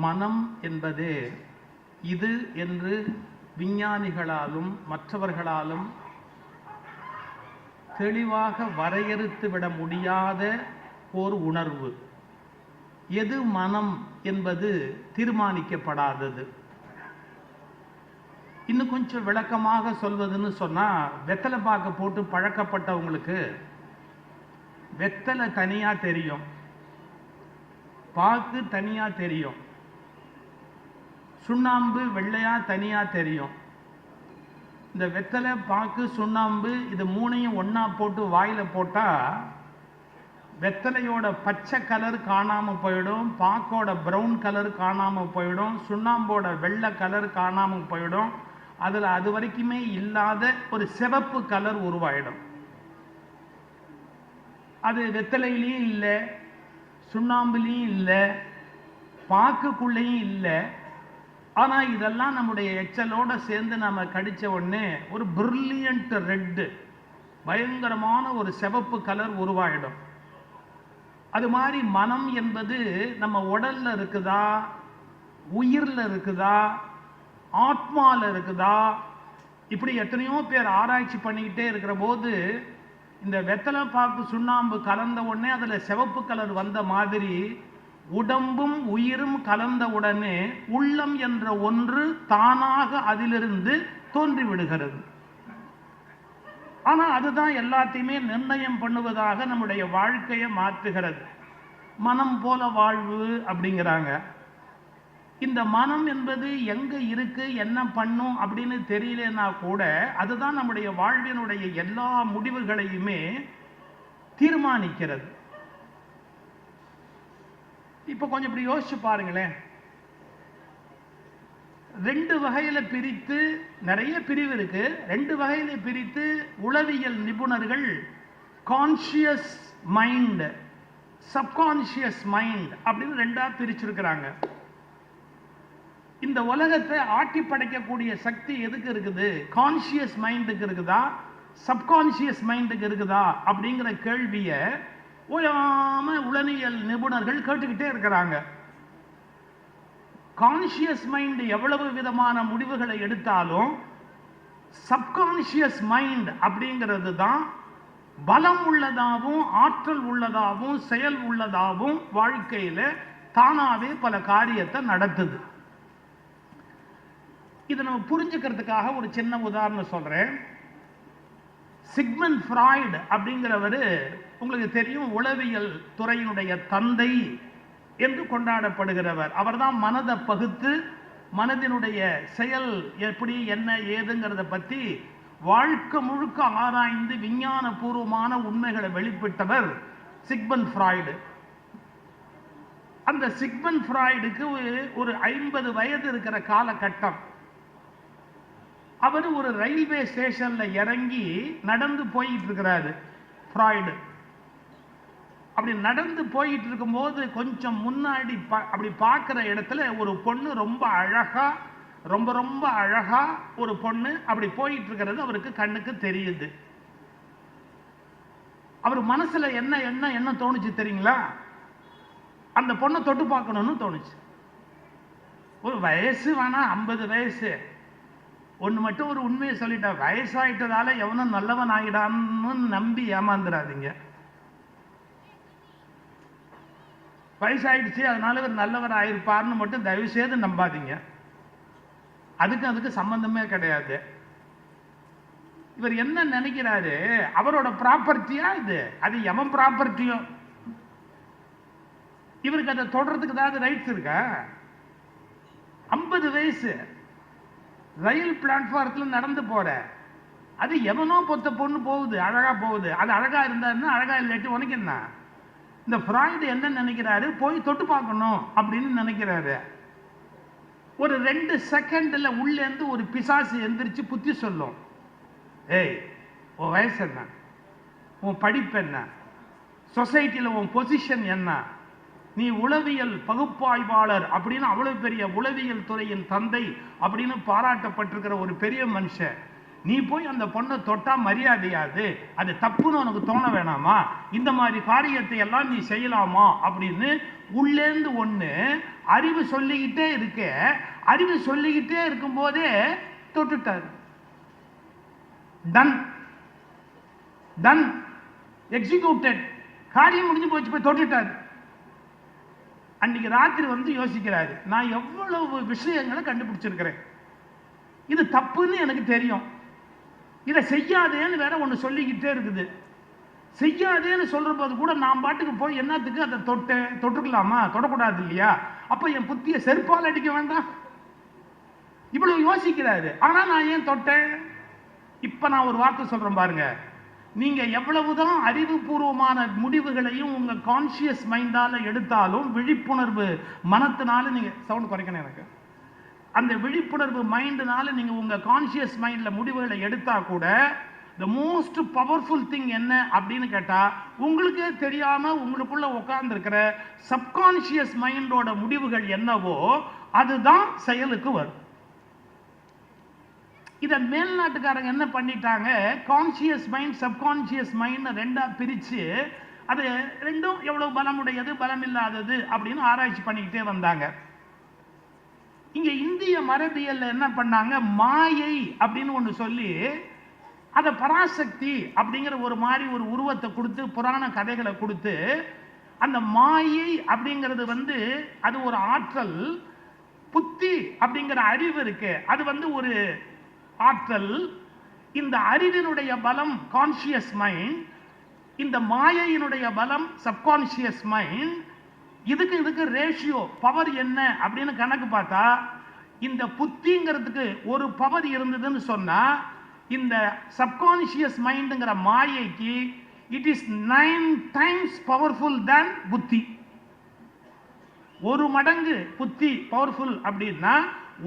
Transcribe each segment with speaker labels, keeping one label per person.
Speaker 1: மனம் என்பதே இது என்று விஞ்ஞானிகளாலும் மற்றவர்களாலும் தெளிவாக வரையறுத்து விட முடியாத ஒரு உணர்வு. எது மனம் என்பது தீர்மானிக்கப்படாதது. இன்னும் கொஞ்சம் விளக்கமாக சொல்வதுன்னு சொன்னால், வெத்தலை பாக்கு போட்டு பழக்கப்பட்டவங்களுக்கு வெத்தலை தனியாக தெரியும், பாக்கு தனியாக தெரியும், சுண்ணாம்பு வெள்ளையாக தனியாக தெரியும். இந்த வெத்தலை பாக்கு சுண்ணாம்பு இது மூணையும் ஒன்றா போட்டு வாயில் போட்டால் வெத்தலையோட பச்சை கலர் காணாமல் போயிடும், பாக்கோட ப்ரௌன் கலர் காணாமல் போயிடும், சுண்ணாம்போட வெள்ளை கலர் காணாமல் போயிடும். அதில் அது வரைக்குமே இல்லாத ஒரு சிவப்பு கலர் உருவாயிடும். அது வெத்தலையிலையும் இல்லை, சுண்ணாம்புலையும் இல்லை, பாக்குக்குள்ளேயும் இல்லை. ஆனால் இதெல்லாம் நம்முடைய எச்சலோடு சேர்ந்து நம்ம கடித்த உடனே ஒரு பிரில்லியன்ட் ரெட்டு, பயங்கரமான ஒரு சிவப்பு கலர் உருவாயிடும். அது மாதிரி மனம் என்பது நம்ம உடல்ல இருக்குதா, உயிர்ல இருக்குதா, ஆத்மால இருக்குதா, இப்படி எத்தனையோ பேர் ஆராய்ச்சி பண்ணிக்கிட்டே இருக்கிற போது இந்த வெத்தலை பாக்கு சுண்ணாம்பு கலந்த உடனே அதில் சிவப்பு கலர் வந்த மாதிரி உடம்பும் உயிரும் கலந்த உடனே உள்ளம் என்ற ஒன்று தானாக அதிலிருந்து தோன்றி விடுகிறது. ஆனால் அதுதான் எல்லாத்தையுமே நிர்ணயம் பண்ணுவதாக நம்முடைய வாழ்க்கையை மாற்றுகிறது. மனம் போல வாழ்வு அப்படிங்கிறாங்க. இந்த மனம் என்பது எங்க இருக்கு, என்ன பண்ணும் அப்படின்னு தெரியலன்னா கூட அதுதான் நம்முடைய வாழ்வினுடைய எல்லா முடிவுகளையுமே தீர்மானிக்கிறது. இப்ப கொஞ்சம் இப்படி யோசிச்சு பாருங்களேன். ரெண்டு வகையில பிரித்து, நிறைய பிரிவு இருக்கு, ரெண்டு வகையில பிரித்து உளவியல் நிபுணர்கள் கான்சியஸ் மைண்ட், சப்கான்சியஸ் மைண்ட் அப்படின்னு ரெண்டா பிரிச்சிருக்கிறாங்க. இந்த உலகத்தை ஆட்டி படைக்கக்கூடிய சக்தி எதுக்கு இருக்குது? கான்சியஸ் மைண்டுக்கு இருக்குதா, சப்கான்சியஸ் மைண்டுக்கு இருக்குதா அப்படிங்கிற கேள்வியை ஓயாம உளவியல் நிபுணர்கள் கேட்டுக்கிட்டே இருக்கிறாங்க. கான்சியஸ் மைண்ட் எவ்வளவு விதமான முடிவுகளை எடுத்தாலும் சப்கான்சியஸ் மைண்ட் அப்படிங்கிறது தான் பலம் உள்ளதாகவும் ஆற்றல் உள்ளதாகவும் செயல் உள்ளதாகவும் வாழ்க்கையில தானாவே பல காரியத்தை நடத்துது. இதை நம்ம புரிஞ்சுக்கிறதுக்காக ஒரு சின்ன உதாரணம் சொல்றேன். சிக்மண்ட் ஃப்ராய்டு அப்படிங்கிறவர் உங்களுக்கு தெரியும், உளவியல் துறையினுடைய தந்தை என்று கொண்டாடப்படுகிறவர். அவர்தான் மனதை பகுத்து மனதினுடைய செயல் எப்படி என்ன ஏதுங்கிறத பற்றி வாழ்க்கை முழுக்க ஆராய்ந்து விஞ்ஞான பூர்வமான உண்மைகளை வெளிப்பட்டவர் சிக்மண்ட் ஃப்ராய்டு. அந்த சிக்மண்ட் ஃப்ராய்டுக்கு ஒரு 50 வயது இருக்கிற காலகட்டம். அவர் ஒரு ரயில்வே ஸ்டேஷன்ல இறங்கி நடந்து போயிட்டு இருக்கிறாரு ஃப்ராய்டு. அப்படி நடந்து போயிட்டு இருக்கும்போது கொஞ்சம் முன்னாடி அப்படி பார்க்குற இடத்துல ஒரு பொண்ணு ரொம்ப அழகா, ரொம்ப ரொம்ப அழகா ஒரு பொண்ணு அப்படி போயிட்டு இருக்கிறது அவருக்கு கண்ணுக்கு தெரியுது. அவர் மனசுல என்ன என்ன என்ன தோணுச்சு தெரியுங்களா? அந்த பொண்ணை தொட்டு பார்க்கணும்னு தோணுச்சு. ஒரு வயசு வேணா 50 வயசு. ஒன்று மட்டும் ஒரு உண்மையை சொல்லிட்டா, வயசாயிட்டதால எவனும் நல்லவன் ஆகிடான்னு நம்பி ஏமாந்துடாதீங்க. வயசாயிடுச்சு அதனால ஒரு நல்லவர் ஆயிருப்பார்னு மட்டும் தயவு செய்து நம்பாதீங்க. அதுக்கு சம்பந்தமே கிடையாது. இவர் என்ன நினைக்கிறாரு, அவரோட ப்ராப்பர்ட்டியா இது, அது எவன் ப்ராப்பர்ட்டியோ, இவருக்கு அதை தொடர்றதுக்கு ஏதாவது ரைட்ஸ் இருக்கா? 50 வயசு, ரயில் பிளாட்ஃபாரத்தில் நடந்து போற, அது எவனோ பொத்த பொண்ணு போகுது, அழகா போகுது, அது அழகா இருந்தாருன்னா அழகா இல்லாட்டி உனக்கு என்ன? இந்த ஃப்ராய்டு என்ன நினைக்கிறாரு, போய் தொட்டு பார்க்கணும் அப்படின்னு நினைக்கிறாரு. ஒரு 2 செகண்ட்ல உள்ளேருந்து ஒரு பிசாசு எந்திரிச்சு புத்தி சொல்லும். ஏய், உன் வயசு என்ன, உன் படிப்பு என்ன, சொசைட்டியில் உன் பொசிஷன் என்ன, நீ உளவியல் பகுப்பாய்வாளர் அப்படின்னு அவ்வளவு பெரிய உளவியல் துறையின் தந்தை அப்படின்னு பாராட்டப்பட்டிருக்கிற ஒரு பெரிய மனுஷன், நீ போய் அந்த பொண்ணை தொட்டா மரியாதையாது, அது தப்புன்னு உனக்கு தோண வேணாமா, இந்த மாதிரி காரியத்தை எல்லாம் நீ செய்யலாமா அப்படின்னு உள்ளேந்து ஒண்ணு அறிவு சொல்லிக்கிட்டே இருக்க. அறிவு சொல்லிக்கிட்டே இருக்கும் போதே தொட்டுட்டாரு. டன் டன் எக்ஸிக்யூட்டட், காரியம் முடிஞ்சு போச்சு, போய் தொட்டுட்டாரு. அன்னைக்கு ராத்திரி வந்து யோசிக்கிறாரு, நான் எவ்வளவு விஷயங்களை கண்டுபிடிச்சிருக்கிறேன், இது தப்புன்னு எனக்கு தெரியும், இதை செய்யாதேன்னு வேற ஒன்று சொல்லிக்கிட்டே இருக்குது. செய்யாதேன்னு சொல்ற போது கூட நான் பாட்டுக்கு போய் என்னத்துக்கு அதை தொட்டுக்கலாமா, தொடக்கூடாது இல்லையா, அப்ப என் புத்திய செருப்பால் அடிக்க வேண்டாம், இவ்வளவு யோசிக்கிறாரு. ஆனா நான் ஏன் தொட்டேன்? இப்ப நான் ஒரு வார்த்தை சொல்றேன் பாருங்க, நீங்க எவ்வளவுதான் அறிவுபூர்வமான முடிவுகளையும் உங்க கான்சியஸ் மைண்டால எடுத்தாலும், விழிப்புணர்வு மனத்தினால, நீங்க சவுண்ட் குறைக்கணும் எனக்கு, அந்த விழிப்புணர்வு மைண்டினால நீங்க உங்க கான்சியஸ் மைண்ட்ல முடிவுகளை எடுத்தா கூட, the most powerful thing என்ன அப்படின்னு கேட்டா, உங்களுக்கே தெரியாம உங்களுக்குள்ள உட்கார்ந்து இருக்கிற சப்கான்சியஸ் மைண்டோட முடிவுகள் என்னவோ அதுதான் செயலுக்கு வரும். இத மேல்நாட்டுக்காரங்க என்ன பண்ணிட்டாங்க, கான்சியஸ் மைண்ட் சப்கான்சியஸ் மைண்ட் ரெண்டா பிரிச்சு, அது ரெண்டும் எவ்வளவு பலமுடையது பலம் இல்லாதது அப்படின்னு ஆராய்ச்சி பண்ணிக்கிட்டே வந்தாங்க. இங்க இந்திய மரபியல்ல என்ன பண்ணாங்க, மாயை அப்படின்னு ஒண்ணு சொல்லி, அதை பராசக்தி அப்படிங்கிற ஒரு மாதிரி ஒரு உருவத்தை கொடுத்து, புராண கதைகளை கொடுத்து, அந்த மாயை அப்படிங்கிறது வந்து அது ஒரு ஆற்றல், புத்தி அப்படிங்கிற அறிவு இருக்கு, அது வந்து ஒரு ஆற்றல். இந்த அறிவினுடைய பலம் கான்சியஸ் மைண்ட், இந்த மாயையினுடைய பலம் சப்கான்சியஸ் மைண்ட். இதுக்கு ரேஷியோ பவர் என்ன அப்படின்னு கணக்கு பார்த்தா, இந்த புத்திங்கிறதுக்கு ஒரு பவர் இருந்ததுன்னு சொன்னா, இந்த சப்கான்சியஸ் மைண்டுங்கிற மாயைக்கு it is 9 times powerful than புத்தி. ஒரு மடங்கு புத்தி பவர்ஃபுல் அப்படின்னா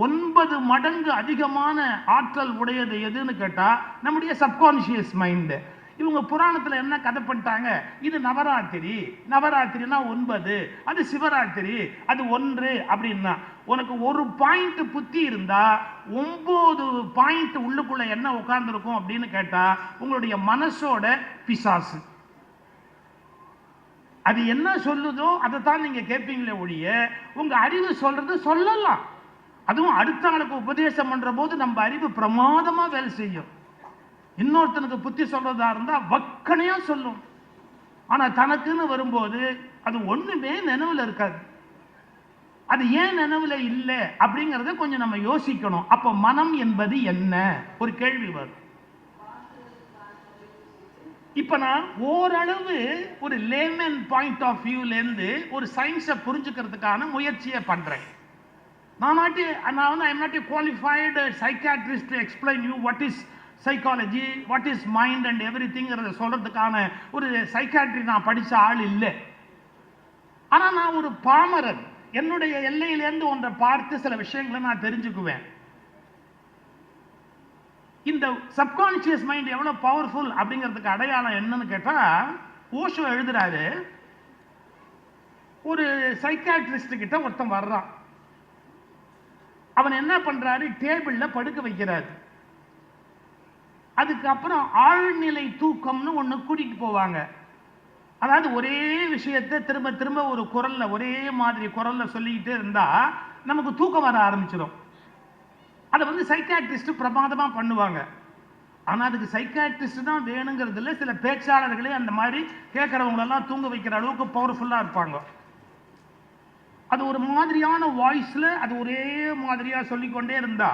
Speaker 1: 9 மடங்கு அதிகமான ஆற்றல் உடையது எதுன்னு கேட்டா நம்முடைய சப்கான்சியஸ் மைண்ட். இவங்க புராணத்துல என்ன கதை பண்ணிட்டாங்க, இது நவராத்திரி, நவராத்திரினா 9, அது சிவராத்திரி அது 1 அப்படின்னா, உனக்கு ஒரு பாயிண்ட் புத்தி இருந்தா 9 பாயிண்ட் உள்ளுக்குள்ள என்ன உட்கார்ந்து இருக்கும் அப்படின்னு கேட்டா உங்களுடைய மனசோட பிசாசு. அது என்ன சொல்லுதோ அதை தான் நீங்க கேட்பீங்களே ஒழிய, உங்க அறிவு சொல்றது சொல்லலாம். அதுவும் அடுத்த ஆளுக்கு உபதேசம் பண்ற போது நம்ம அறிவு பிரமாதமா வேலை செய்யும். இன்னொருத்தனுக்கு புத்தி சொல்றதா இருந்தா வக்கனையா சொல்லும். ஆனா தனக்குன்னு வரும்போது அது ஒண்ணுமே நினைவுல இருக்காது. அது ஏன் நினைவுல இல்லை அப்படிங்கறத கொஞ்சம் நம்ம யோசிக்கணும். அப்ப மனம் என்பது என்ன ஒரு கேள்வி வரும். இப்ப நான் ஓரளவு ஒரு லேமன் பாயிண்ட் ஆஃப் வியூல இருந்து ஒரு சயின்ஸை புரிஞ்சுக்கிறதுக்கான முயற்சியை பண்றேன். I'm not a qualified psychiatrist to explain you what is psychology, what is mind and everything சொல்றதுக்கான ஒரு சைக்காட்ரி நான் படிச்ச ஆள் இல்லை. ஆனா நான் ஒரு பாமரன், என்னுடைய எல்லையிலேருந்து ஒன்றை பார்த்து சில விஷயங்களை நான் தெரிஞ்சுக்குவேன். இந்த சப்கான்சியஸ் மைண்ட் எவ்வளவு பவர்ஃபுல் அப்படிங்கிறதுக்கு அடையாளம் என்னன்னு கேட்டா, ஓஷோ எழுதுறாரு, ஒரு சைக்காட்ரிஸ்ட் கிட்ட ஒருத்தன் வர்றான். அவன் என்ன பண்றாரு, டேபிள்ல படுக்க வைக்கிறாரு. அதுக்கப்புறம் ஆழ்நிலை தூக்கம்னு ஒண்ணு கூட்டிட்டு போவாங்க. அதாவது ஒரே விஷயத்தை திரும்ப திரும்ப ஒரு குரல்ல, ஒரே மாதிரி குரல்ல சொல்லிக்கிட்டே இருந்தா நமக்கு தூக்கம் வர ஆரம்பிச்சிடும். அதை வந்து சைக்காட்ரிஸ்ட் பிரமாதமா பண்ணுவாங்க. ஆனா அதுக்கு சைக்காட்ரிஸ்ட் தான் வேணுங்கிறது இல்லை, சில பேச்சாளர்களே அந்த மாதிரி கேட்கறவங்களெல்லாம் தூங்க வைக்கிற அளவுக்கு பவர்ஃபுல்லா இருப்பாங்க. அது ஒரு மாதிரியான வாய்ஸ்ல அது ஒரே மாதிரியா சொல்லிக்கொண்டே இருந்தா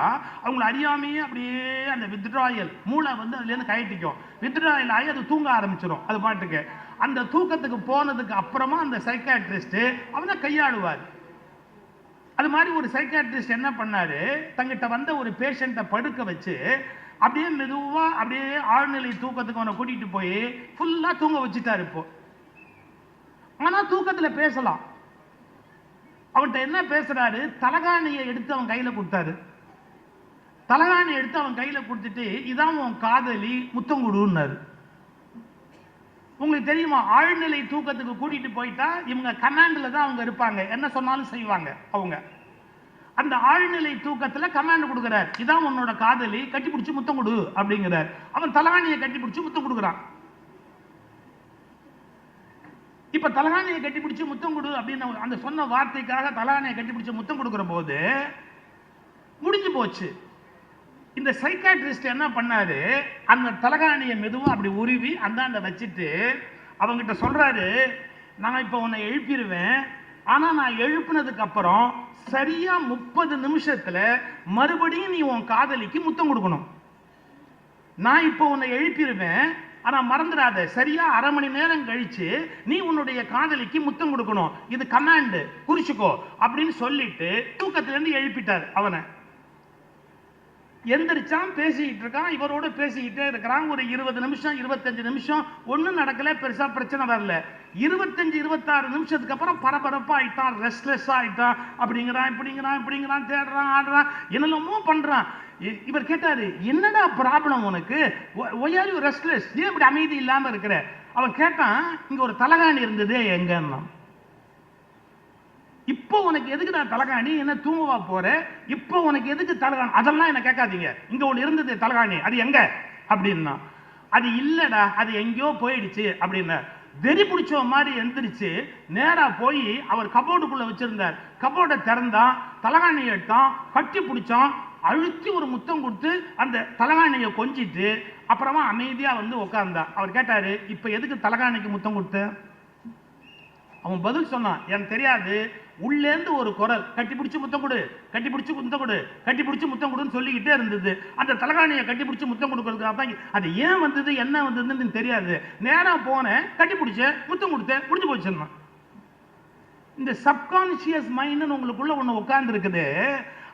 Speaker 1: அவங்களை அறியாமையே அப்படியே அந்த வித்ட்ராயல் மூளை வந்து அதுல இருந்து கயட்டிக்கும். வித்ட்ராயல் ஆகி அது தூங்க ஆரம்பிச்சிடும் அது பாட்டுக்கு. அந்த தூக்கத்துக்கு போனதுக்கு அப்புறமா அந்த சைக்காட்ரிஸ்ட் அவனை கையாளுவார். அது மாதிரி ஒரு சைக்காட்ரிஸ்ட் என்ன பண்ணாரு, தங்கிட்ட வந்த ஒரு பேஷண்ட்டை படுக்க வச்சு அப்படியே மெதுவா அப்படியே ஆழ்நிலை தூக்கத்துக்கு அவனை கூட்டிட்டு போய் ஃபுல்லா தூங்க வச்சுட்டாரு. இப்போ ஆனா தூக்கத்துல பேசலாம். அவன்கிட்ட என்ன பேசுறாரு, தலகாணியை எடுத்து அவன் கையில கொடுத்தாரு. தலகாணி எடுத்து அவன் கையில கொடுத்துட்டு, இதான் உன் காதலி, முத்தம் கொடுன்னாரு. உங்களுக்கு தெரியுமா, ஆழ்நிலை தூக்கத்துக்கு கூட்டிட்டு போயிட்டா இவங்க கமாண்ட்ல தான் அவங்க இருப்பாங்க, என்ன சொன்னாலும் செய்வாங்க அவங்க. அந்த ஆழ்நிலை தூக்கத்துல கமாண்ட் கொடுக்கிறார், இதான் உன்னோட காதலி, கட்டி பிடிச்சு முத்தம் கொடு அப்படிங்கிறார். அவன் தலகாணியை கட்டி பிடிச்சு முத்தம் கொடுக்குறான். இப்ப தலகாணியை கட்டி பிடிச்சு முத்தம் கொடு அப்படின்னு அந்த சொன்ன வார்த்தைக்காக தலகாணியை கட்டி பிடிச்சு முத்தம் கொடுக்கிற போது முடிஞ்சு போச்சு. இந்த சைக்காட்ரிஸ்ட் என்ன பண்ணாரு, அந்த தலகாணியை மெதுவா அப்படி உருவி அந்தாண்ட வச்சுட்டு அவங்கிட்ட சொல்றாரு, நான் இப்ப உன்னை எழுப்பிடுவேன், ஆனா நான் எழுப்பினதுக்கு அப்புறம் சரியா 30 நிமிஷத்துல மறுபடியும் நீ உன் காதலிக்கு முத்தம் கொடுக்கணும். நான் இப்ப உன்னை எழுப்பிடுவேன், ஆனா மறந்துடாத, சரியா அரை மணி நேரம் கழிச்சு நீ உன்னுடைய காதலிக்கு முத்தம் கொடுக்கணும், இது கமாண்ட், குறிச்சுக்கோ அப்படின்னு சொல்லிட்டு தூக்கத்துல இருந்து எழுப்பிட்டார். அவனை எந்திரிச்சான், பேசிக்கிட்டு இருக்கான், இவரோட பேசிக்கிட்டே இருக்கிறான். ஒரு 20 நிமிஷம் 25 நிமிஷம் ஒன்றும் நடக்கல, பெருசா பிரச்சனை வரல. 25-26 நிமிஷத்துக்கு அப்புறம் பரபரப்பா ஆயிட்டான், ரெஸ்ட்லெஸ் ஆயிட்டான். அப்படிங்கிறான், இப்படிங்கிறான், தேடுறான், ஆடுறான், என்னெல்லாமோ பண்றான். இவர் கேட்டாரு, என்னடா ப்ராப்ளம் உனக்கு, ஒய் ஆர் யூ ரெஸ்ட்லெஸ், ஏன் இப்படி அமைதி இல்லாம இருக்கிற? அவன் கேட்டான், இங்க ஒரு தலகாணி இருந்ததே எங்கன்னா. இப்போ உனக்கு எதுக்கு நான் தலகாணி, என்ன தூங்கவா போற, இப்போ உனக்கு எதுக்கு தலகாணி, அதெல்லாம் என்ன கேட்காதீங்க, இங்க ஒன்று இருந்தது தலகாணி, அது எங்க அப்படின்னா. அது இல்லடா, அது எங்கேயோ போயிடுச்சு அப்படின்னா. வெறி பிடிச்ச மாதிரி எந்திரிச்சு நேரா போய் அவர் கபோர்டுக்குள்ள வச்சிருந்தார். கபோர்டை திறந்தான், தலகாணியை எடுத்தான், கட்டி பிடிச்சான், அழுத்தி ஒரு முத்தம் கொடுத்து அந்த தலகாணியை கொஞ்சிட்டு அப்புறமா அமைதியா வந்து உட்கார்ந்தான். அவர் கேட்டாரு, இப்ப எதுக்கு தலகாணிக்கு முத்தம் கொடுத்த? அவன் பதில் சொன்னான், எனக்கு தெரியாது, உள்ளேந்து ஒரு குரல், கட்டி பிடிச்சு முத்தம் கொடு, கட்டி பிடிச்சு முத்தம் கொடு, கட்டி பிடிச்சு முத்தம் கொடுன்னு சொல்லிக்கிட்டே இருந்தது. அந்த தலகாணியை கட்டி பிடிச்சு முத்தம் கொடுக்கறதுக்கு அது ஏன் வந்தது என்ன வந்ததுன்னு தெரியாது. நேரா போனேன், கட்டி பிடிச்சேன், முத்தம் கொடுத்தேன், முடிஞ்சு போச்சுன்னா. இந்த சப்கான்சியஸ் மைண்ட் உங்களுக்குள்ள ஒண்ணு உட்கார்ந்து இருக்குது,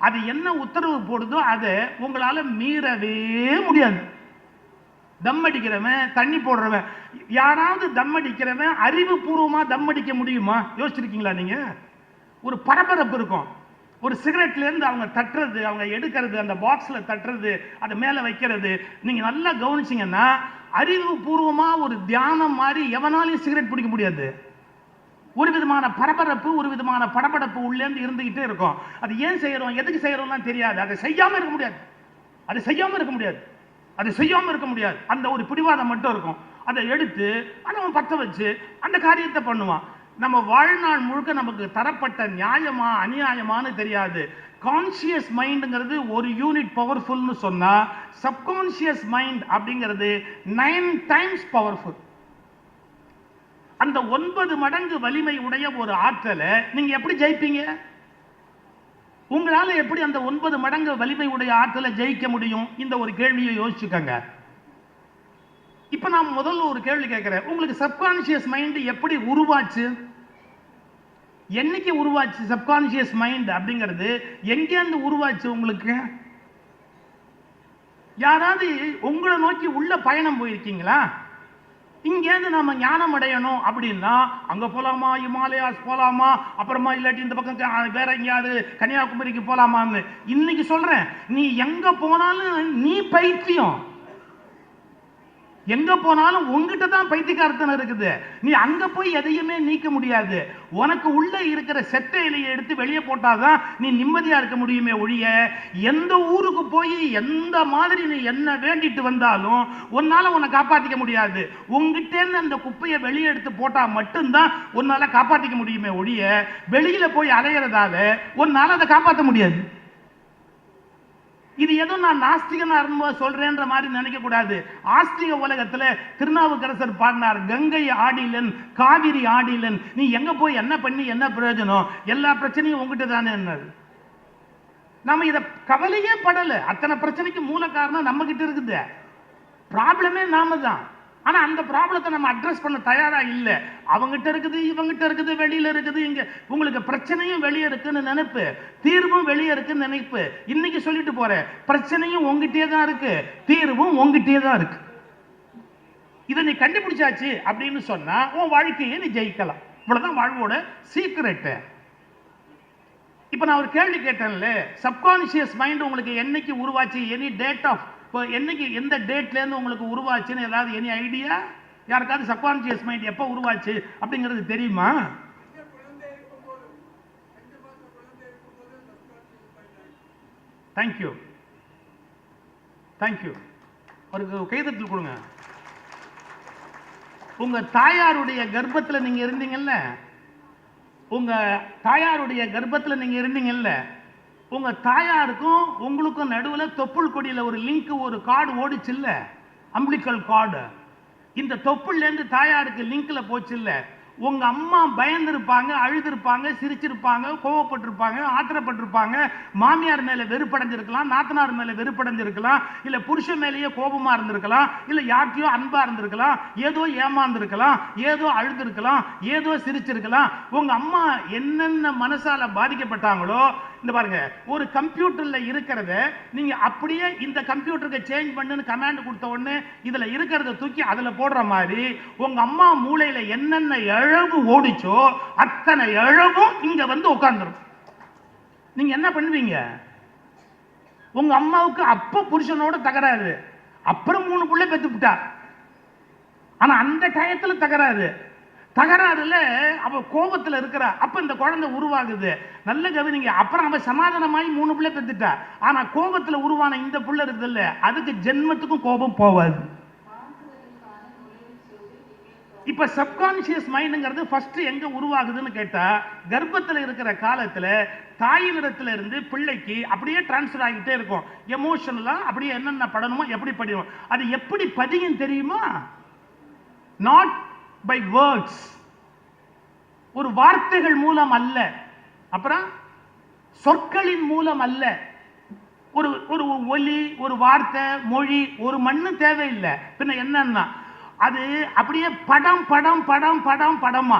Speaker 1: அது என்ன உத்தரவு போடுதோ அதை உங்களால மீறவே முடியாது. தம் அடிக்கிறவன், தண்ணி போடுறவன், யாராவது தம் அடிக்கிறவன் அறிவுபூர்வமா தம் அடிக்க முடியுமா? யோசிச்சிருக்கீங்களா நீங்க? ஒரு பரபரப்பு இருக்கும். ஒரு சிகரெட்ல இருந்து அவங்க தட்டுறது, அவங்க எடுக்கிறது, அந்த பாக்ஸ்ல தட்டுறது, அதை மேல வைக்கிறது, நீங்க நல்லா கவனிச்சீங்கன்னா அறிவுபூர்வமா ஒரு தியானம் மாதிரி எவனாலையும் சிகரெட் பிடிக்க முடியாது. ஒரு விதமான பரபரப்பு, ஒரு விதமான படபடப்பு உள்ளேந்து இருந்துகிட்டே இருக்கும். அது ஏன் செய்யறோம், எதுக்கு செய்யறோம்லாம் தெரியாது. அதை செய்யாம இருக்க முடியாது, அதை செய்யாம இருக்க முடியாது, அதை செய்யாம இருக்க முடியாது. அந்த ஒரு பிடிவாதம் மட்டும் இருக்கும். அதை எடுத்து அதை பத்த வச்சு அந்த காரியத்தை பண்ணுவான். நம்ம வாழ்நாள் முழுக்க நமக்கு தரப்பட்ட நியாயமா அநியாயமானு தெரியாது. கான்சியஸ் மைண்டுங்கிறது ஒரு யூனிட் பவர்ஃபுல்னு சொன்னா, சப்கான்சியஸ் மைண்ட் அப்படிங்கிறது 9 டைம்ஸ் பவர்ஃபுல். அந்த 9 மடங்கு வலிமை உடைய ஒரு ஆற்றலை நீங்க எப்படி ஜெயிப்பீங்க? உங்களால எப்படி அந்த 9 மடங்கு வலிமை உடைய ஆற்றலை ஜெயிக்க முடியும்? இந்த ஒரு கேள்வியை யோசிச்சுக்கங்க. இப்ப நான் முதல்ல ஒரு கேள்வி கேட்கிறேன், உங்களுக்கு சப்கான்சியஸ் மைண்ட் எப்படி உருவாச்சு? என்னைக்கு உருவாச்சு சப்கான்சியஸ் மைண்ட் அப்படிங்கிறது? எங்கேருந்து உருவாச்சு உங்களுக்கு? யாராவது உங்களை நோக்கி உள்ள பயணம் போயிருக்கீங்களா? இங்கேருந்து நம்ம ஞானம் அடையணும் அப்படின்னா அங்க போலாமா, இமாலயாஸ் போலாமா, அப்புறமா இல்லாட்டி இந்த பக்கம் வேற எங்கேயாவது கன்னியாகுமரிக்கு போலாமான்னு. இன்னைக்கு சொல்றேன், நீ எங்க போனாலும் நீ பைத்தியம். எங்க போனாலும் உங்ககிட்ட தான் பைத்தியக்காரத்தனம் இருக்குது. நீ அங்க போய் எதையுமே நீக்க முடியாது. உனக்கு உள்ள இருக்கிற செத்த இலையை எடுத்து வெளியே போட்டாதான் நீ நிம்மதியா இருக்க முடியுமே ஒழிய, எந்த ஊருக்கு போய் எந்த மாதிரி நீ என்ன வேண்டிட்டு வந்தாலும் உன்னால உன்னை காப்பாற்றிக்க முடியாது. உங்ககிட்ட இருந்து அந்த குப்பையை வெளியே எடுத்து போட்டா மட்டும்தான் உன்னால காப்பாற்றிக்க முடியுமே ஒழிய, வெளியில போய் அலையிறதால உன்னால அதை காப்பாற்ற முடியாது. இது ஏதோ நான் நாஸ்திகனா சொல்றேன்ற மாதிரி நினைக்க கூடாது. ஆஸ்திக உலகத்துல திருநாவுக்கரசர் பாடினார், கங்கை ஆடிலன் காவிரி ஆடிலன், நீ எங்க போய் என்ன பண்ணி என்ன பிரயோஜனம், எல்லா பிரச்சனையும் உங்ககிட்ட தானே. நம்ம இத கவலையே படல. அத்தனை பிரச்சனைக்கு மூல காரணம் நம்ம கிட்ட இருக்குது. ப்ராப்ளமே நாம தான். ஆனா அந்த ப்ராப்ளத்தை நம்ம அட்ரஸ் பண்ண தயாரா இல்ல. அவங்ககிட்ட இருக்குது, இவங்கிட்ட இருக்குது, வெளியில இருக்குது. இங்க உங்களுக்கு பிரச்சனையும் வெளியே இருக்குன்னு நினைப்பு, தீர்வும் வெளியே இருக்குன்னு நினைப்பு. இன்னைக்கு சொல்லிட்டு போற, பிரச்சனையும் உங்ககிட்டே தான் இருக்கு, தீர்வும் உங்ககிட்டே தான் இருக்கு. இதை நீ கண்டுபிடிச்சாச்சு அப்படின்னு சொன்னா உன் வாழ்க்கையை நீ ஜெயிக்கலாம். இவ்வளவுதான் வாழ்வோட சீக்ரெட். இப்ப நான் ஒரு கேள்வி கேட்டேன்ல, சப்கான்சியஸ் மைண்ட் உங்களுக்கு என்னைக்கு உருவாச்சு? எனி டேட் ஆஃப், என்னைக்கு எந்த டேட்ல இருந்து உங்களுக்கு உருவாச்சுன்னு ஏதாவது எனி ஐடியா? யாருக்காவது சப்கான்சியஸ் மைண்ட் எப்ப உருவாச்சு அப்படிங்கிறது தெரியுமா? Thank you thank you. அவருக்கு கைதட்டல் கொடுங்க. உங்க தாயாருடைய கர்ப்பத்தில் நீங்க இருந்தீங்கல்ல, உங்க தாயாருடைய கர்ப்பத்தில் நீங்க இருந்தீங்கல்ல, உங்க தாயாருக்கும் உங்களுக்கும் நடுவில் தொப்புள் கொடியில் ஒரு லிங்க், ஒரு கார்டு ஓடிச்சு இல்ல, அம்பிளிக்கல் கார்டு. இந்த தொப்புள்ல இருந்து தாயாருக்கு லிங்க்ல போச்சு இல்ல. உங்க அம்மா பயந்துருப்பாங்க, அழுதுருப்பாங்க, சிரிச்சிருப்பாங்க, கோவப்பட்டிருப்பாங்க, ஆத்திரப்பட்டிருப்பாங்க, மாமியார் மேல வெறுப்படைஞ்சிருக்கலாம், நாத்தனார் மேல வெறுப்படைஞ்சிருக்கலாம், இல்ல புருஷன் மேலேயே கோபமா இருந்திருக்கலாம், இல்ல யார்கிட்டயோ அன்பா இருந்திருக்கலாம், ஏதோ ஏமாந்துருக்கலாம், ஏதோ அழுதுருக்கலாம், ஏதோ சிரிச்சிருக்கலாம். உங்க அம்மா என்னென்ன மனசால பாதிக்கப்பட்டாங்களோ, இந்த பாருங்க, ஒரு கம்ப்யூட்டர்ல இருக்கிறத நீங்க அப்படியே இந்த கம்ப்யூட்டருக்கு சேஞ்ச் பண்ணுன்னு கமாண்ட் கொடுத்த உடனே இதுல இருக்கிறத தூக்கி அதுல போடுற மாதிரி உங்க அம்மா மூளையில என்னென்ன இழவு ஓடிச்சோ அத்தனை இழவும் இங்க வந்து உட்கார்ந்துரும். நீங்க என்ன பண்ணுவீங்க? உங்க அம்மாவுக்கு அப்ப புருஷனோட தகராறு, அப்புறம் 3 புள்ளை பெத்துட்டா, ஆனா அந்த டயத்துல தகராறுல அவ கோபத்துல இருக்கிறா. அப்ப இந்த குழந்தை உருவாகுது. நல்ல கவனிங்க. அப்புறம் அவ சமாதானமாயி 3 பிள்ளை பெத்துட்டா, ஆனா கோபத்துல உருவான இந்த புள்ள இருக்குது இல்ல, அதுக்கு ஜென்மத்துக்கும் கோபம் போவாது. இப்ப சப்கான்சியஸ் மைண்டுங்கிறது ஃபர்ஸ்ட் எங்க உருவாகுதுன்னு கேட்டா, கர்ப்பத்தில் இருக்கிற காலத்துல தாயினிடத்துல இருந்து பிள்ளைக்கு அப்படியே டிரான்ஸ்ஃபர் ஆகிட்டே இருக்கும். எமோஷனலா அப்படியே என்னென்ன படணுமோ எப்படி படியும். அது எப்படி பதியும் தெரியுமா? நாட் பை வேர்ட்ஸ், ஒரு வார்த்தைகள் மூலம் அல்ல, அப்புறம் சொற்களின் மூலம் அல்ல, ஒரு ஒரு ஒலி, ஒரு வார்த்தை, மொழி, ஒரு மண்ணு தேவையில்லை. பின்ன என்னன்னா அது அப்படியே படம் படம் படம் படம் படமா.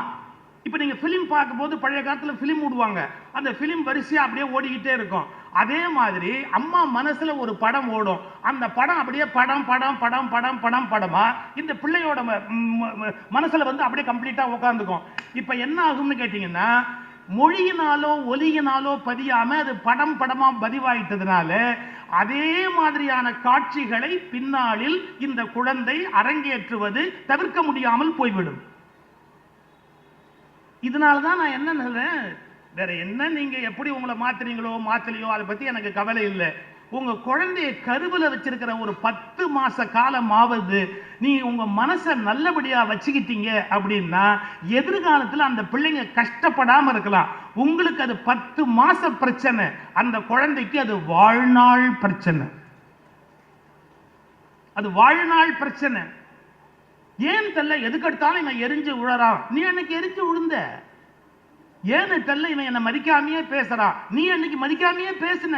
Speaker 1: இப்ப நீங்க பிலிம் பார்க்கும்போது பழைய காலத்துல பிலிம் விடுவாங்க, அந்த பிலிம் வரிசையா அப்படியே ஓடிக்கிட்டே இருக்கும். அதே மாதிரி அம்மா மனசுல ஒரு படம் ஓடும், அந்த படம் அப்படியே படம் படம் படம் படம் படம் படமா இந்த பிள்ளையோட மனசுல வந்து அப்படியே கம்ப்ளீட்டா உட்காந்துக்கும். இப்ப என்ன ஆகும்னு கேட்டீங்கன்னா, மொழியினாலோ ஒலியினாலோ பதியாம அது படம் படமா பதிவாயிட்டதுனால அதே மாதிரியான காட்சிகளை பின்னாளில் இந்த குழந்தை அரங்கேற்றுவது தவிர்க்க முடியாமல் போய்விடும். இதனாலதான் நான் என்ன சொல்றேன், வேற என்ன நீங்க எப்படி உங்களை மாத்துறீங்களோ மாத்தலையோ அதை பத்தி எனக்கு கவலை இல்லை. உங்க குழந்தைய கருவுல வச்சிருக்கிற ஒரு 10 மாச காலமாவது நீ உங்க மனசை நல்லபடியா வச்சுக்கிட்டீங்க அப்படின்னா எதிர்காலத்தில் அந்த பிள்ளைங்க கஷ்டப்படாம இருக்கலாம். உங்களுக்கு அது 10 மாச பிரச்சனை, அந்த குழந்தைக்கு அது வாழ்நாள் பிரச்சனை. அது வாழ்நாள் பிரச்சனை. ஏன் தெரியல, எதுக்கு எடுத்தாலும் இவன் எரிஞ்சு உழறான். நீ அன்னைக்கு எரிஞ்சு விழுந்த. ஏன்னு தெரியல, இவன் என்ன மதிக்காமையே பேசுறான். நீ அன்னைக்கு மதிக்காமையே பேசுன.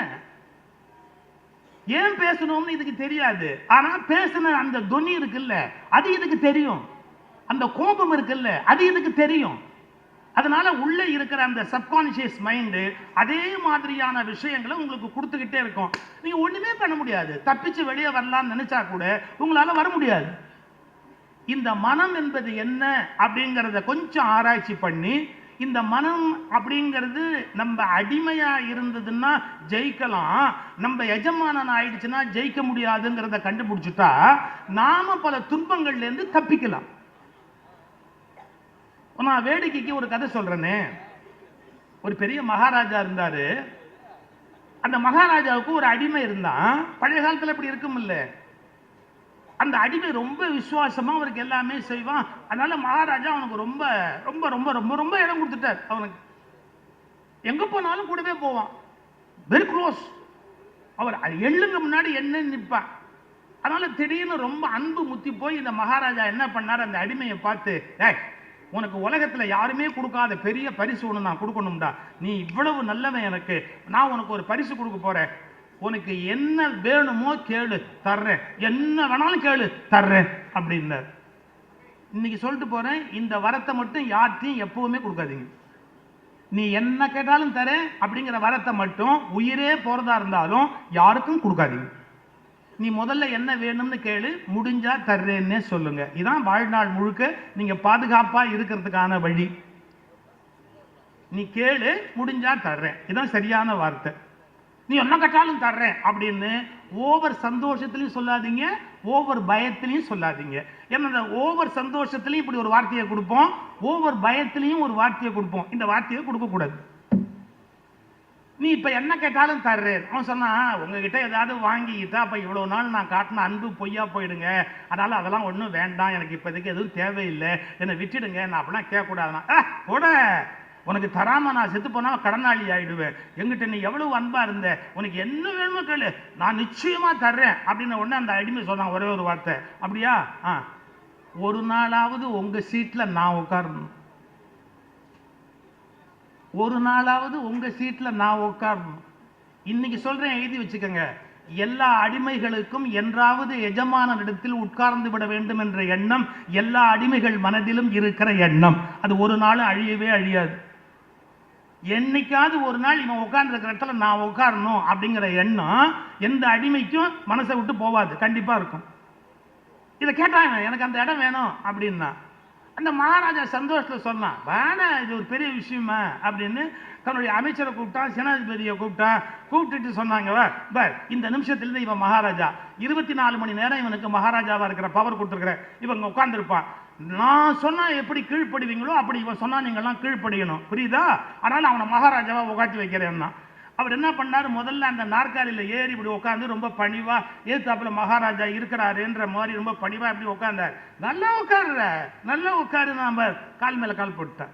Speaker 1: ஏன் பேசணும்னு இதுக்கு தெரியாது, ஆனா பேசுன அந்த துணி இருக்குல்ல அது இதுக்கு தெரியும், அந்த கோபம் இருக்குல்ல அது இதுக்கு தெரியும். அதனால உள்ள இருக்கிற அந்த சப்கான்சியஸ் மைண்டு அதே மாதிரியான விஷயங்களை உங்களுக்கு கொடுத்துக்கிட்டே இருக்கும். நீங்க ஒண்ணுமே பண்ண முடியாது, தப்பிச்சு வெளியே வரலாம்னு நினைச்சா கூட உங்களால வர முடியாது. இந்த மனம் என்பது என்ன அப்படிங்கறத கொஞ்சம் ஆராய்ச்சி பண்ணி, இந்த மனம் அப்படிங்கிறது நம்ம அடிமையா இருந்ததுன்னா ஜெயிக்கலாம், நம்ம எஜமானன் ஆயிடுச்சுன்னா ஜெயிக்க முடியாதுங்கிறத கண்டுபிடிச்சுட்டா நாம பல துன்பங்கள்ல இருந்து தப்பிக்கலாம். நான் வேடிக்கைக்கு ஒரு கதை சொல்றேனே. ஒரு பெரிய மகாராஜா இருந்தாரு. அந்த மகாராஜாவுக்கு ஒரு அடிமை இருந்தான். பழைய காலத்துல இப்படி இருக்கும் இல்ல, அந்த அடிமை ரொம்ப விசுவாசமா அவருக்கு எல்லாமே செய்வான். அதனால மகாராஜா அவனுக்கு ரொம்ப ரொம்ப ரொம்ப ரொம்ப ரொம்ப இடம் கொடுத்துட்டார். அவனுக்கு எங்க போனாலும் கூடவே போவான், வெரி க்ளோஸ். அவர் எள்ளுங்க முன்னாடி என்ன நிற்பான். அதனால திடீர்னு ரொம்ப அன்பு முத்தி போய் இந்த மகாராஜா என்ன பண்ணார், அந்த அடிமையை பார்த்து, ஏய் உனக்கு உலகத்துல யாருமே கொடுக்காத பெரிய பரிசு ஒன்று நான் கொடுக்கணும்டா, நீ இவ்வளவு நல்லவன், எனக்கு நான் உனக்கு ஒரு பரிசு கொடுக்க போறேன், உனக்கு என்ன வேணுமோ கேளு தர்றேன், என்ன வேணாலும் கேளு தர்றேன் அப்படின்னார். இன்னைக்கு சொல்லிட்டு போறேன், இந்த வரத்தை மட்டும் யார்ட்டையும் எப்பவுமே கொடுக்காதீங்க. நீ என்ன கேட்டாலும் தரேன் அப்படிங்கிற வரத்தை மட்டும் உயிரே போறதா இருந்தாலும் யாருக்கும் கொடுக்காதீங்க. நீ முதல்ல என்ன வேணும்னு கேளு, முடிஞ்சா தர்றேன்னே சொல்லுங்க. இதான் வாழ்நாள் முழுக்க நீங்க பாதுகாப்பா இருக்கிறதுக்கான வழி. நீ கேளு, முடிஞ்சா தர்றேன், இதான் சரியான வார்த்தை. நீ என்ன கேட்டாலும் தர்றேன் அப்படின்னு ஓவர் சந்தோஷத்திலையும் சொல்லாதீங்க, ஓவர் பயத்திலையும் சொல்லாதீங்க. ஏன்னா ஓவர் சந்தோஷத்திலையும் இப்படி ஒரு வார்த்தையை கொடுப்போம், ஓவர் பயத்திலையும் ஒரு வார்த்தையை கொடுப்போம். இந்த வார்த்தையை கொடுக்க கூடாது. நீ இப்ப என்ன கேட்டாலும் தர்றேன். அவன் சொன்னா, உங்ககிட்ட ஏதாவது வாங்கிக்கிட்டா அப்ப இவ்வளவு நாள் நான் காட்டின அன்பு பொய்யா போயிடுங்க, அதனால அதெல்லாம் ஒன்றும் வேண்டாம், எனக்கு இப்போதைக்கு எதுவும் தேவையில்லை, என்னை விட்டுடுங்க, நான் அப்படிலாம் கேட்கக்கூடாதுன்னா கூட உனக்கு தராம நான் செத்து போனா கடனாளி ஆயிடுவேன், எங்கிட்ட நீ எவ்வளவு அன்பா இருந்த, உனக்கு என்ன வேணுமோ கேளு, நான் நிச்சயமா தர்றேன் அப்படின்னு உடனே அந்த அடிமை சொன்னான் ஒரே ஒரு வார்த்தை, அப்படியா, ஒரு நாளாவது உங்க சீட்ல நான் உட்காரணும், ஒரு நாளாவது உங்க சீட்ல நான் உட்காரணும். இன்னைக்கு சொல்றேன், எழுதி வச்சுக்கோங்க, எல்லா அடிமைகளுக்கும் என்றாவது எஜமானரிடத்தில் உட்கார்ந்து விட வேண்டும் என்ற எண்ணம் எல்லா அடிமைகள் மனதிலும் இருக்கிற எண்ணம். அது ஒரு நாள் அழியவே அழியாது. என்னைக்காவது ஒரு நாள் இவன் உட்கார்ந்து இருக்கிற இடத்துல நான் உட்காரணும் அப்படிங்கிற எண்ணம் எந்த அடிமைக்கும் மனசை விட்டு போவாது, கண்டிப்பா இருக்கும். இதை கேட்டாங்க, எனக்கு அந்த இடம் வேணும் அப்படின்னா அந்த மகாராஜா சந்தோஷத்துல சொன்னான், வேணா இது ஒரு பெரிய விஷயமா அப்படின்னு தன்னுடைய அமைச்சரை கூப்பிட்டான், சேனாதிபதியை கூப்பிட்டுட்டு சொன்னாங்க, இந்த நிமிஷத்துல இவன் மகாராஜா, 24 மணி நேரம் இவனுக்கு மகாராஜாவா இருக்கிற பவர் கொடுத்துருக்கிற, இவங்க உட்கார்ந்துருப்பான், நான் சொன்னா எப்படி கீழ்ப்படுவீங்களோ அப்படி இவன் சொன்னா நீங்கள்லாம் கீழ்ப்படியணும், புரியுதா, அதனால அவனை மகாராஜாவா உட்காந்து வைக்கிறேன்னா. அவர் என்ன பண்ணாரு, முதல்ல அந்த நாற்காலியில ஏறி இப்படி உட்காந்து ரொம்ப பணிவா, ஏத்தாப்புல மகாராஜா இருக்கிறாருன்ற மாதிரி ரொம்ப பணிவா இப்படி உட்கார்ந்தார். நல்லா உட்காருற, நல்லா உட்காரு, நாம கால் மேல கால் போட்டேன்.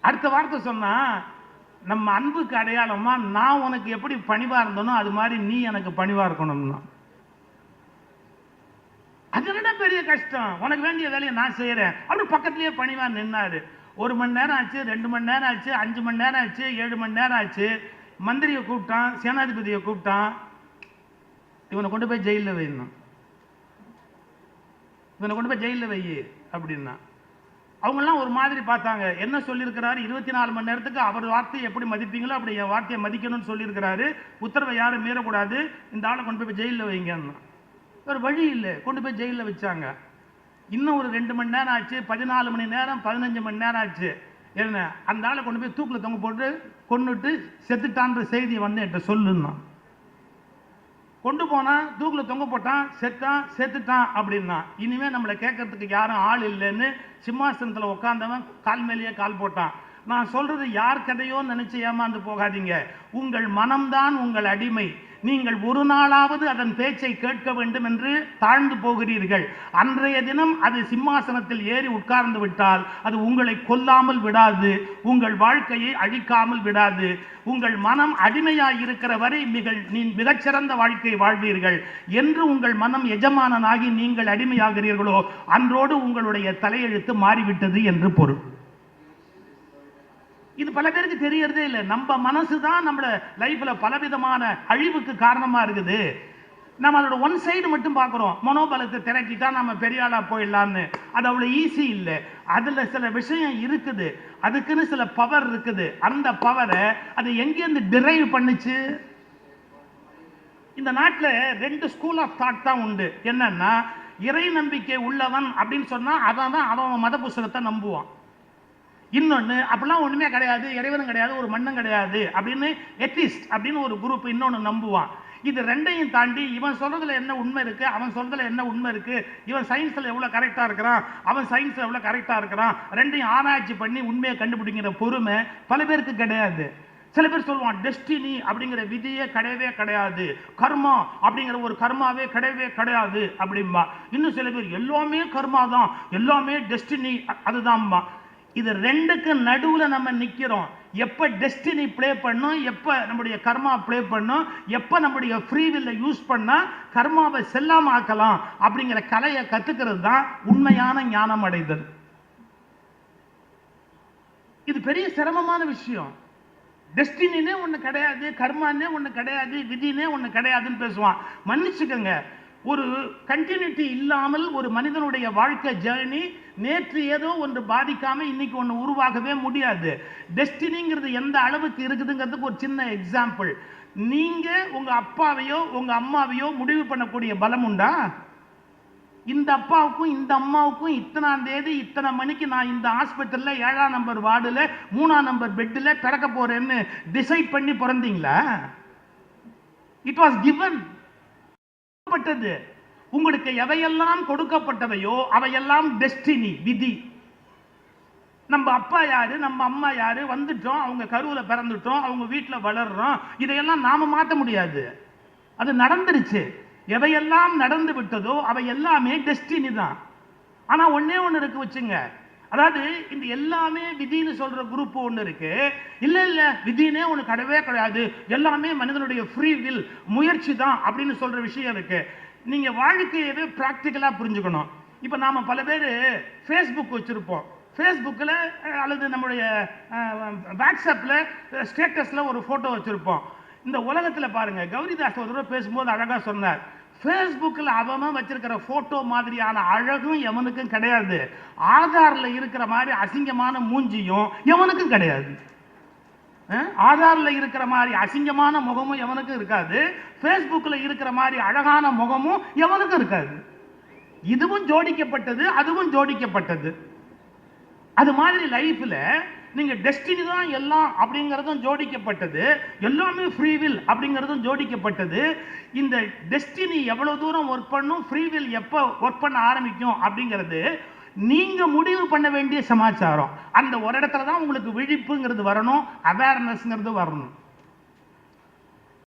Speaker 1: அடுத்த வார்த்தை சொன்னா, நம்ம அன்புக்கு அடையாளமா நான் உனக்கு எப்படி பணிவா இருந்தனோ அது மாதிரி நீ எனக்கு பணிவா இருக்கணும்னா. அது என்ன பெரிய கஷ்டம், உனக்கு வேண்டிய வேலையை நான் செய்யறேன் அப்படி பக்கத்திலேயே பணிவா நின்னாரு. 1 மணி நேரம் ஆச்சு, 2 மணி நேரம் ஆச்சு, 5 மணி நேரம் ஆச்சு, 7 மணி நேரம் ஆச்சு. மந்திரியை கூப்பிட்டான், சேனாதிபதியை கூப்பிட்டான், இவனை கொண்டு போய் ஜெயிலில் வைக்கணும், இவனை கொண்டு போய் ஜெயிலில் வை அப்படின்னா. அவங்கெல்லாம் ஒரு மாதிரி பார்த்தாங்க, என்ன சொல்லியிருக்கிறாரு, 24 மணி நேரத்துக்கு அவர் வார்த்தையை எப்படி மதிப்பீங்களோ அப்படி என் வார்த்தையை மதிக்கணும்னு சொல்லியிருக்கிறாரு, உத்தரவை யாரும் மீறக்கூடாது, இந்த ஆளை கொண்டு போய் ஜெயிலில் வைங்கன்னா. ஒரு வழி இல்லை, கொண்டு போய் ஜெயிலில் வச்சாங்க. இன்னும் ஒரு 2 மணி நேரம் ஆச்சு, 14 மணி நேரம், 15 மணி நேரம் ஆச்சு. என்ன, அந்த ஆளை கொண்டு போய் தூக்கில் தொங்க போட்டு கொண்டுட்டு செத்துட்டான்ற செய்தியை வந்து என்கிட்ட சொல்லுன்னா. கொண்டு போனா தூக்கில் தொங்க போட்டான், செத்துட்டான் அப்படின்னா. இனிமே நம்மளை கேட்கறதுக்கு யாரும் ஆள் இல்லைன்னு சிம்மாசனத்தில் உட்கார்ந்தவன் கால் மேலேயே கால் போட்டான். நான் சொல்றது யார் கதையோ நினைச்சு ஏமாந்து போகாதீங்க, உங்கள் மனம்தான் உங்கள் அடிமை, நீங்கள் ஒரு நாளாவது அதன் பேச்சை கேட்க வேண்டும் என்று தாழ்ந்து போகிறீர்கள். அன்றைய தினம் அது சிம்மாசனத்தில் ஏறி உட்கார்ந்து விட்டால் அது உங்களை கொல்லாமல் விடாது, உங்கள் வாழ்க்கையை அழிக்காமல் விடாது. உங்கள் மனம் அடிமையாய் இருக்கிற வரை மிகச்சிறந்த வாழ்க்கை வாழ்வீர்கள். என்று உங்கள் மனம் எஜமானனாகி நீங்கள் அடிமையாகிறீர்களோ அன்றோடு உங்களுடைய தலையெழுத்து மாறிவிட்டது என்று பொருள். இது பல பேருக்கு தெரியறதே இல்லை. நம்ம மனசுதான் நம்ம லைஃப்ல பலவிதமான அழிவுக்கு காரணமா இருக்குது. நம்ம அதோட ஒன் சைடு மட்டும் பார்க்கிறோம், மனோபலத்தை திரட்டிட்டா நம்ம பெரிய ஆளா போயிடலாம்னு. அது அவ்வளவு ஈஸி இல்லை. அதுல சில விஷயம் இருக்குது, அதுக்குன்னு சில பவர் இருக்குது. அந்த பவரை அது எங்கேருந்து டிரைவ் பண்ணுச்சு? இந்த நாட்டில் 2 ஸ்கூல் ஆஃப் தாட் தான் உண்டு. என்னன்னா, இறை நம்பிக்கை உள்ளவன் அப்படின்னு சொன்னா அவன் மத புஸ்தகத்தை நம்புவான். இன்னொன்னு, அப்படிலாம் ஒண்ணுமே கிடையாது, இறைவனும் கிடையாது, ஒரு மண்ணும் கிடையாது அப்படின்னு எத்திஸ்ட் அப்படின்னு ஒரு குரூப் இன்னொன்னு நம்புவான். இது ரெண்டையும் தாண்டி இவன் சொல்றதுல என்ன உண்மை இருக்கு, அவன் சொல்றதுல என்ன உண்மை இருக்கு, இவன் சயின்ஸ்ல எவ்வளவு கரெக்டா இருக்கிறான், அவன் சயின்ஸ்ல எவ்வளவு கரெக்டா இருக்கிறான், ரெண்டையும் ஆராய்ச்சி பண்ணி உண்மையை கண்டுபிடிக்கிற பொறுமை பல பேருக்கு கிடையாது. சில பேர் சொல்லுவான், டெஸ்டினி அப்படிங்கிற விதியே கிடையவே கிடையாது, கர்மா அப்படிங்கிற ஒரு கர்மாவே கிடையவே கிடையாது அப்படின்பா. இன்னும் சில பேர் எல்லாமே கர்மா தான், எல்லாமே டெஸ்டினி அதுதான்பா. இது ரெண்டுக்கு நடுவுல நம்ம நிக்கிறோம். எப்ப டெஸ்டினி ப்ளே பண்ணும், எப்ப நம்முடைய கர்மா ப்ளே பண்ணும், எப்ப நம்முடைய ஃப்ரீ வில்ல யூஸ் பண்ணா கர்மாவை செல்லாம ஆக்கலாம் அப்படிங்கிற கலையை கத்துக்கிறது தான் உண்மையான ஞானம் அடைதல். இது பெரிய சிரமமான விஷயம். டெஸ்டினே ஒண்ணு கிடையாது, கர்மானே ஒண்ணு கிடையாது, விதினே ஒண்ணு கிடையாதுன்னு பேசுவான். மன்னிச்சுக்கங்க, ஒரு கண்டினியூட்டி இல்லாமல் ஒரு மனிதனுடைய வாழ்க்கை ஜேர்னி நேற்று ஏதோ ஒன்று பாதிக்காம இன்னைக்கு ஒன்று உருவாகவே முடியாது. டெஸ்டினிங்கிறது எந்த அளவுக்கு இருக்குதுங்கிறதுக்கு ஒரு சின்ன எக்ஸாம்பிள். நீங்க உங்க அப்பாவையோ உங்க அம்மாவையோ முடிவு பண்ணக்கூடிய பலம் உண்டா? இந்த அப்பாவுக்கும் இந்த அம்மாவுக்கும் இத்தனாம் தேதி இத்தனை மணிக்கு நான் இந்த ஹாஸ்பிட்டல்ல 7ஆம் நம்பர் வார்டுல 3ஆம் நம்பர் பெட்ல பிறக்க போறேன்னு டிசைட் பண்ணி பிறந்தீங்களா? It was given. உங்களுக்கு எவையெல்லாம் கொடுக்கப்பட்டவையோ அவையெல்லாம் டெஸ்டினி, விதி. நம்ம அப்பா யாரு, நம்ம அம்மா யாரு, வந்துட்டோம், அவங்க கருவுல பிறந்துட்டோம், அவங்க வீட்டுல வளர்றோம், இதையெல்லாம் நாம மாற்ற முடியாது. அது நடந்துருச்சு. எவையெல்லாம் நடந்து விட்டதோ அவை எல்லாமே டெஸ்டினி தான். ஆனா ஒன்னே ஒண்ணு இருக்கு வச்சுங்க, அதாவது இந்த எல்லாமே விதின்னு சொல்ற குரூப் ஒண்ணு இருக்கு. இல்ல இல்ல விதினே ஒண்ணு கிடையவே கிடையாது, எல்லாமே மனிதனுடைய ஃப்ரீ வில், முயற்சி தான் அப்படின்னு சொல்ற விஷயம் இருக்கு. நீங்க வாழ்க்கையவே பிராக்டிக்கலா புரிஞ்சுக்கணும். இப்ப நாம பல பேர் ஃபேஸ்புக் வச்சிருப்போம். ஃபேஸ்புக்கில் அல்லது நம்முடைய வாட்ஸ்அப்பில் ஸ்டேட்டஸில் ஒரு ஃபோட்டோ வச்சுருப்போம். இந்த உலகத்தில் பாருங்கள், கௌரிதாஸ் ஒரு தடவை பேசும்போது அழகாக சொன்னார், ஃபேஸ்புக்கில் அவன் வச்சிருக்கிற ஃபோட்டோ மாதிரியான அழகும் எவனுக்கும் கிடையாது, ஆதாரில் இருக்கிற மாதிரி அசிங்கமான மூஞ்சியும் எவனுக்கும் கிடையாது. ஆதாரில் இருக்கிற மாதிரி அசிங்கமான முகமும் எவனுக்கும் இருக்காது, ஃபேஸ்புக்கில் இருக்கிற மாதிரி அழகான முகமும் எவனுக்கும் இருக்காது. இதுவும் ஜோடிக்கப்பட்டது, அதுவும் ஜோடிக்கப்பட்டது. அது மாதிரி லைஃப்ல நீங்க டெஸ்டினி தான் எல்லாம் அப்படிங்கிறதும் ஜோடிக்கப்பட்டது, எல்லாமே ஃப்ரீவில் அப்படிங்கிறதும் ஜோடிக்கப்பட்டது. இந்த டெஸ்டினி எவ்வளவு தூரம் ஒர்க் பண்ணும், ஃப்ரீவில் எப்போ ஒர்க் பண்ண ஆரம்பிக்கும் அப்படிங்கிறது நீங்க முடிவு பண்ண வேண்டிய சமாச்சாரம். அந்த ஒரு இடத்துல தான் உங்களுக்கு விழிப்புங்கிறது வரணும், அவேர்னஸ்ங்கிறது வரணும்.